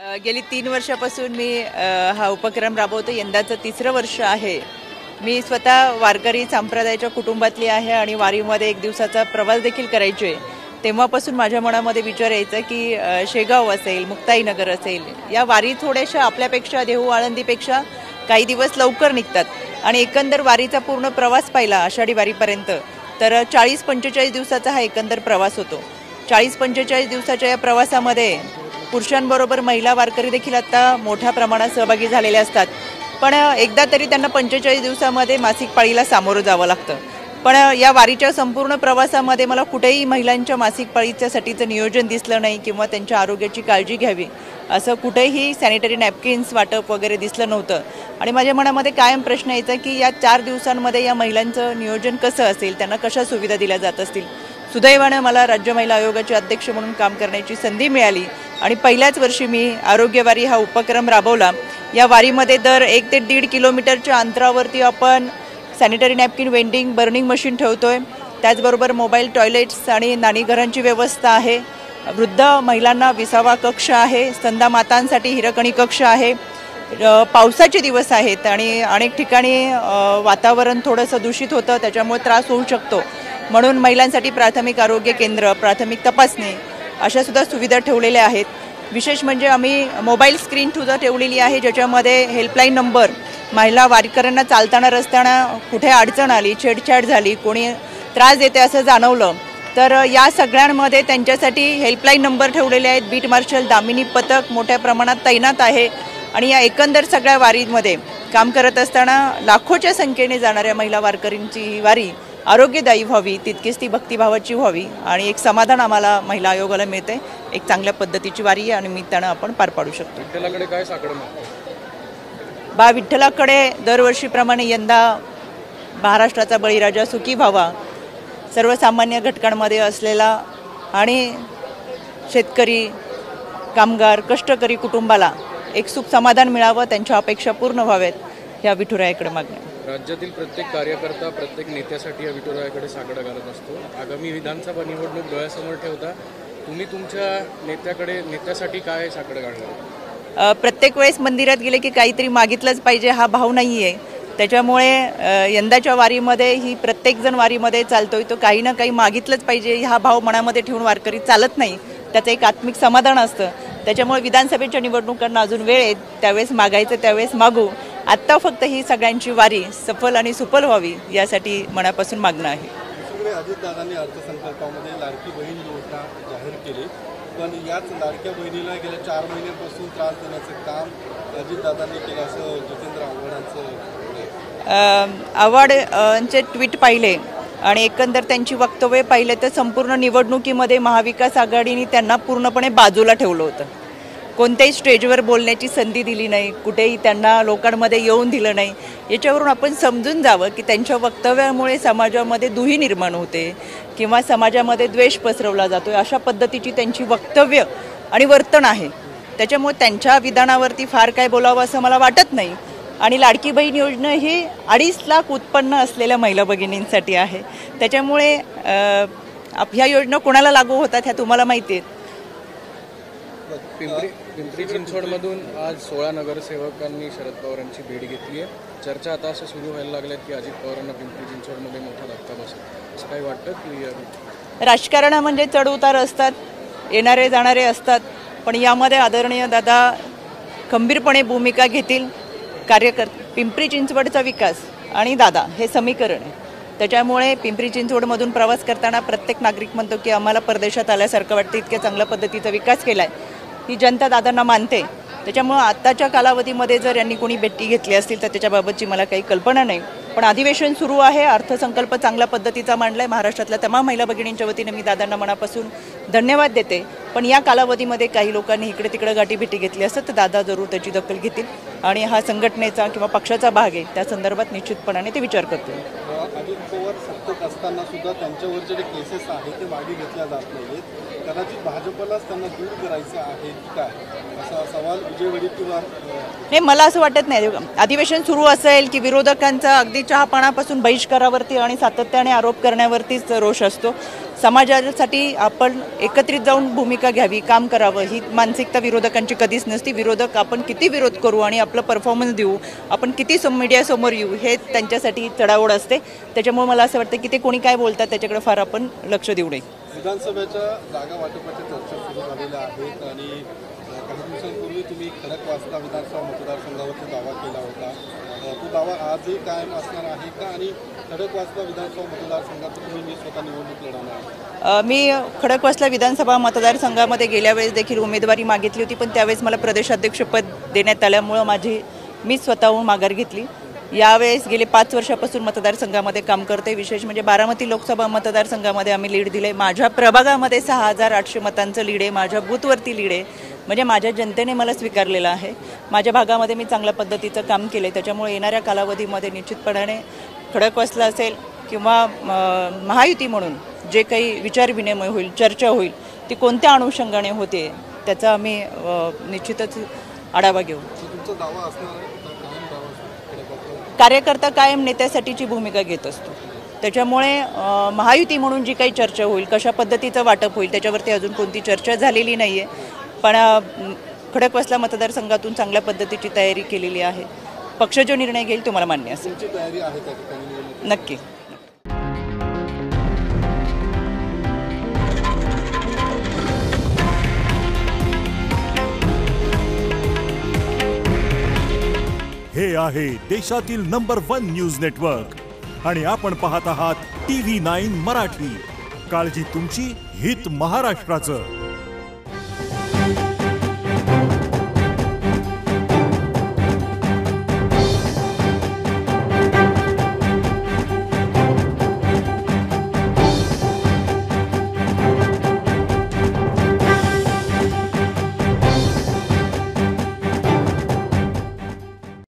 गेली 3 वर्षापासून मी हा उपक्रम राबवतो. यंदाचं 3रं वर्ष आहे. मी स्वतः वारकरी संप्रदायाच्या कुटुंबातली आहे आणि वारीमध्ये 1 दिवसाचा प्रवास देखील करायचे आहे. तेव्हापासून माझ्या मनामध्ये विचार यायचा की शेगाव असेल, मुक्ताईनगर असेल, या वारी थोड्याशा आपल्यापेक्षा देहू आळंदीपेक्षा काही दिवस लवकर निघतात आणि एकंदर वारीचा पूर्ण प्रवास पाहिला आषाढी वारीपर्यंत तर 40-45 दिवसाचा हा एकंदर प्रवास होतो. 40-45 दिवसाच्या या प्रवासामध्ये पुरुषांबरोबर महिला वारकरी देखील आता मोठ्या प्रमाणात सहभागी झालेले असतात. पण एकदा तरी त्यांना 45 दिवसामध्ये मासिक पाळीला सामोरं जावं लागतं. पण या वारीच्या संपूर्ण प्रवासामध्ये मला कुठेही महिलांच्या मासिक पाळीच्यासाठीचं नियोजन दिसलं नाही किंवा त्यांच्या आरोग्याची काळजी घ्यावी असं कुठेही सॅनिटरी नॅपकिन्स वाटप वगैरे दिसलं नव्हतं. आणि माझ्या मनामध्ये कायम प्रश्न यायचा की या 4 दिवसांमध्ये या महिलांचं नियोजन कसं असेल, त्यांना कशा सुविधा दिल्या जात असतील. सुदैवानं मला राज्य महिला आयोगाचे अध्यक्ष म्हणून काम करण्याची संधी मिळाली आणि पहिल्याच वर्षी मी आरोग्यवारी हा उपक्रम राबवला. या वारीमध्ये दर 1 ते 1.5 किलोमीटरच्या अंतरावरती आपण sanitary napkin vending burning machine ठेवतोय. त्याचबरोबर मोबाईल टॉयलेट्स आणि नाणीघरांची व्यवस्था आहे. वृद्ध महिलांना विसावा कक्ष आहे. स्तंदा मातांसाठी हिरकणी कक्ष आहे. पावसाचे दिवस आहेत आणि अनेक ठिकाणी वातावरण थोडंसं दूषित होतं, त्याच्यामुळे त्रास होऊ शकतो. म्हणून महिलांसाठी प्राथमिक आरोग्य केंद्र, प्राथमिक तपासणी अशा सुद्धा सुविधा ठेवलेल्या आहेत. विशेष म्हणजे आम्ही मोबाईल स्क्रीन सुद्धा ठेवलेली आहे, ज्याच्यामध्ये हेल्पलाईन नंबर महिला वारकऱ्यांना चालताना रस्त्यानं कुठे अडचण आली, छेडछाड झाली, कोणी त्रास देते असं जाणवलं तर या सगळ्यांमध्ये त्यांच्यासाठी हेल्पलाईन नंबर ठेवलेले आहेत. बीट मार्शल दामिनी पथक मोठ्या प्रमाणात तैनात आहे आणि या एकंदर सगळ्या वारीमध्ये काम करत असताना लाखोच्या संख्येने जाणाऱ्या महिला वारकरींची ही वारी आरोग्यदायी व्हावी, तितकीच ती भक्तिभावाची व्हावी आणि एक समाधान आम्हाला महिला आयोगाला मिळते. एक चांगल्या पद्धतीची वारी आणि निमित्तानं आपण पार पाडू शकतो. विठ्ठलाकडे काय साकडं मागतो? बा विठ्ठलाकडे दरवर्षीप्रमाणे यंदा महाराष्ट्राचा बळीराजा सुखी व्हावा, सर्वसामान्य घटकांमध्ये असलेला आणि शेतकरी, कामगार, कष्टकरी कुटुंबाला एक सुख समाधान मिळावं, त्यांच्या अपेक्षा पूर्ण व्हाव्यात, ह्या विठुरायाकडे मागण्या. राज्यातील प्रत्येक कार्यकर्ता प्रत्येक नेत्यासाठी या विठुरायाकडे साकडं घालत असतो. आगामी विधानसभा निवडणूक डोळ्यासमोर ठेवता तुम्ही तुमच्या नेत्यासाठी काय साकडं घालणार? प्रत्येक वेळेस मंदिरात गेले की काहीतरी मागितलंच पाहिजे हा भाव नाही आहे. त्याच्यामुळे यंदाच्या वारीमध्ये ही प्रत्येकजण वारीमध्ये चालतोय तो काही ना काही मागितलंच पाहिजे हा भाव मनामध्ये ठेवून वारकरी चालत नाही. त्याचं एक आत्मिक समाधान असतं. त्याच्यामुळे विधानसभेच्या निवडणुकांना अजून वेळ आहे, त्यावेळेस मागायचं त्यावेळेस मागू. आत्ता फक्त ही सगळ्यांची वारी सफल आणि सुफल व्हावी यासाठी मनापासून मागणं आहे. अजितदादांनी अर्थसंकल्पामध्ये लाडकी बहीण योजना जाहीर केली, पण याच लाडक्या बहिणीला गेल्या 4 महिन्यांपासून त्रास देण्याचं काम अजितदादांनी केलं असं जितेंद्र आव्हाडांचे ट्विट पाहिले आणि एकंदर त्यांची वक्तव्य पाहिले तर संपूर्ण निवडणुकीमध्ये महाविकास आघाडीने त्यांना पूर्णपणे बाजूला ठेवलं होतं. कोणत्याही स्टेजवर बोलण्याची संधी दिली नाही, कुठेही त्यांना लोकांमध्ये येऊन दिलं नाही. याच्यावरून आपण समजून जावं की त्यांच्या वक्तव्यामुळे समाजामध्ये दुही निर्माण होते किंवा समाजामध्ये द्वेष पसरवला जातो. अशा पद्धतीची त्यांची वक्तव्य आणि वर्तन आहे. त्याच्यामुळे त्यांच्या विधानावरती फार काय बोलावं असं मला वाटत नाही. आणि लाडकी बहीण योजना ही 2.5 लाख उत्पन्न असलेल्या महिला भगिनींसाठी आहे. त्याच्यामुळे ह्या योजना कोणाला लागू होतात ह्या तुम्हाला माहिती आहेत. पिंपरी चिंचवडमधून आज 16 नगरसेवकांनी शरद पवारांची भेट घेतली आहे. चर्चा आता असं सुरू व्हायला लागल्यात की अजित पवारांना पिंपरी चिंचवडमध्ये मोठा धक्का बसेल, असं काही वाटतं की? राजकारण म्हणजे चढ उतार असतात, येणारे जाणारे असतात, पण यामध्ये आदरणीय दादा खंबीरपणे भूमिका घेतील. पिंपरी चिंचवडचा विकास आणि दादा हे समीकरण आहे. त्याच्यामुळे पिंपरी चिंचवडमधून प्रवास करताना प्रत्येक नागरिक म्हणतो की आम्हाला परदेशात आल्यासारखं वाटतं, इतक्या चांगल्या पद्धतीचा विकास केला आहे. ही जनता दादांना मानते. त्याच्यामुळं आत्ताच्या कालावधीमध्ये जर यांनी कोणी भेटी घेतली असतील तर त्याच्याबाबतची मला काही कल्पना नाही. पण अधिवेशन सुरू आहे, अर्थसंकल्प चांगल्या पद्धतीचा मांडला आहे. महाराष्ट्रातल्या तमाम महिला भगिनींच्या वतीने मी दादांना मनापासून धन्यवाद देते. पण या कालावधीमध्ये काही लोकांनी इकडे तिकडे गाठीभेटी घेतली असतात तर दादा जरूर त्याची दखल घेतील आणि हा संघटनेचा किंवा पक्षाचा भाग आहे, त्या संदर्भात निश्चितपणाने ते विचार करतील. अजित पवार सत्तेत असताना सुद्धा त्यांच्यावरचे जे केसेस आहेत ते मागे घेतल्या जात नाहीत. कदाचित भाजपलाच त्यांना दूर करायचं आहे की काय, असा सवाल विजय वडेट्टीवार. नाही, मला असं वाटत नाही. अधिवेशन सुरू असेल की विरोधकांचा अगदी चहापानापासून बहिष्कारावरती आणि सातत्याने आरोप करण्यावरतीच रोष असतो. समाजासाठी आपण एकत्रित जाऊन भूमिका घ्यावी, काम करावं, ही मानसिकता विरोधकांची कधीच नसती. विरोधक आपण किती विरोध करू आणि आपलं परफॉर्मन्स देऊ, आपण किती मीडियासमोर येऊ, हे त्यांच्यासाठी चढाओढ असते. त्याच्यामुळे मला असं वाटतं की ते कोणी काय बोलतात त्याच्याकडे फार आपण लक्ष देऊ नये. विधानसभेच्या जागा वाटपाच्या चर्चा सुरू झालेल्या आहेत आणि काही दिवसांपूर्वी तुम्ही खडकवासला विधानसभा मतदारसंघावरती दावा केला होता. तो दावा आजही कायम असणार आहे का आणि खडकवासला विधानसभा मतदारसंघातून तुम्ही स्वतः निवडणूक लढवणार आहे? मी खडकवासला विधानसभा मतदारसंघामध्ये गेल्या वेळेस देखील उमेदवारी मागितली होती, पण त्यावेळेस मला प्रदेशाध्यक्षपद देण्यात आल्यामुळं मी स्वतःहून माघार घेतली. यावेळेस गेले 5 वर्षापासून मतदारसंघामध्ये काम करते. विशेष म्हणजे बारामती लोकसभा मतदारसंघामध्ये आम्ही लीड दिले. माझ्या प्रभागामध्ये 6,800 मतांचं लीड आहे. माझ्या बूथवरती लीड आहे. म्हणजे माझ्या जनतेने मला स्वीकारलेलं आहे. माझ्या भागामध्ये मी चांगल्या पद्धतीचं काम केलं आहे. त्याच्यामुळे येणाऱ्या कालावधीमध्ये निश्चितपणे खडकवासला असेल किंवा महायुती म्हणून जे काही विचारविनिमय होईल, चर्चा होईल, ती कोणत्या अनुषंगाने होते त्याचा आम्ही निश्चितच आढावा घेऊ. तुमचा दावा असणार आहे? कार्यकर्ता कायम नेत्यासाठीची भूमिका घेत असतो. त्याच्यामुळे महायुती म्हणून जी काही चर्चा होईल, कशा पद्धतीचं वाटप होईल, त्याच्यावरती अजून कोणती चर्चा झालेली नाही आहे. पण खडकवासला मतदारसंघातून चांगल्या पद्धतीची तयारी केलेली आहे. पक्ष जो निर्णय घेईल तुम्हाला मान्य असेल. तुमची तयारी आहे त्या ठिकाणी? नक्की. हे आहे देशातील नंबर 1 न्यूज नेटवर्क आणि आपण पाहत आहात TV9 मराठी. काळजी तुमची, हित महाराष्ट्राचं.